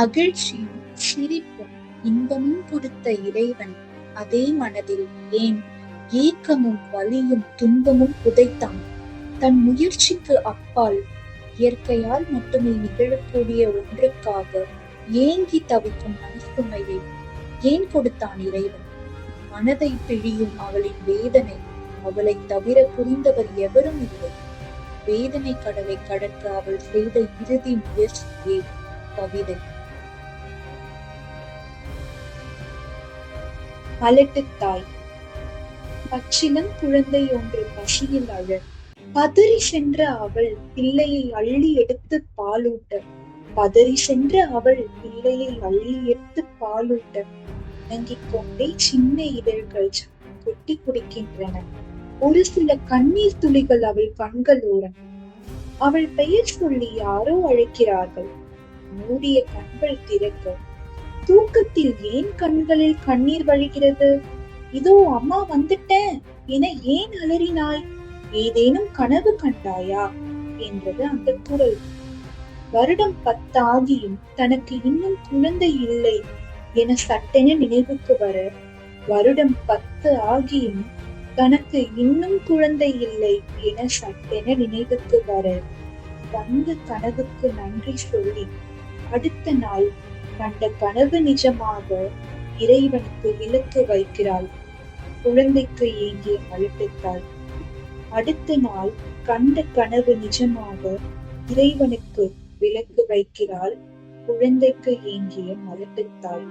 மகிழ்ச்சியும் சிரிப்பும் இன்பமும் கொடுத்த இறைவன் அதே மனதில் ஏன் ஏக்கமும் வலியும் துன்பமும் புதைத்தான்? தன் முயற்சிக்கு அப்பால் இயற்கையால் மட்டுமே நிகழக்கூடிய ஒன்றுக்காக ஏங்கி தவிக்கும் மனசுமையை ஏன் கொடுத்தான் இறைவன்? மனதை பிழியும் அவளின் வேதனை அவளை தவிர புரிந்தவர் எவரும் இல்லை. வேதனை கடலை கடக்க அவள் செய்த இறுதி முயற்சியே கவிதை. மலட்டுத்தாய். பச்சிலம் குழந்தை ஒன்று பசியில் அழ பதறி சென்ற அவள் பிள்ளையை அள்ளி எடுத்து பாலூட்ட இணங்கிக் கொண்டே சின்ன இதழ்கள் கொட்டி குடிக்கின்றன. ஒரு சில கண்ணீர் துளிகள் அவள் கண்களோரம். அவள் பெயர் சொல்லி யாரோ அழைக்கிறார்கள். மூடிய கண்கள் திறக்க தூக்கத்தில் ஏன் கண்களில் கண்ணீர் வழிகிறது? இதோ அம்மா வந்துட்டேன் என ஏன் அலறினாய்? ஏதேனும் கனவு கண்டாயா என்றது அந்த குரல். வருடம் 10 ஆகியும் தனக்கு இன்னும் குழந்தை இல்லை என சட்டென நினைவுக்கு வர, வருடம் 10 ஆகியும் தனக்கு இன்னும் குழந்தை இல்லை என சட்டென நினைவுக்கு வர, வந்த கனவுக்கு நன்றி சொல்லி அடுத்த நாள் கண்ட கனவு நிஜமாக இறைவனுக்கு விலக்கு வைக்கிறாள். குழந்தைக்கு ஏங்கிய மலட்டுத்தாய். அடுத்த நாள் கண்ட கனவு நிஜமாக இறைவனுக்கு விலக்கு வைக்கிறாள். குழந்தைக்கு ஏங்கிய மலட்டுத்தாய்.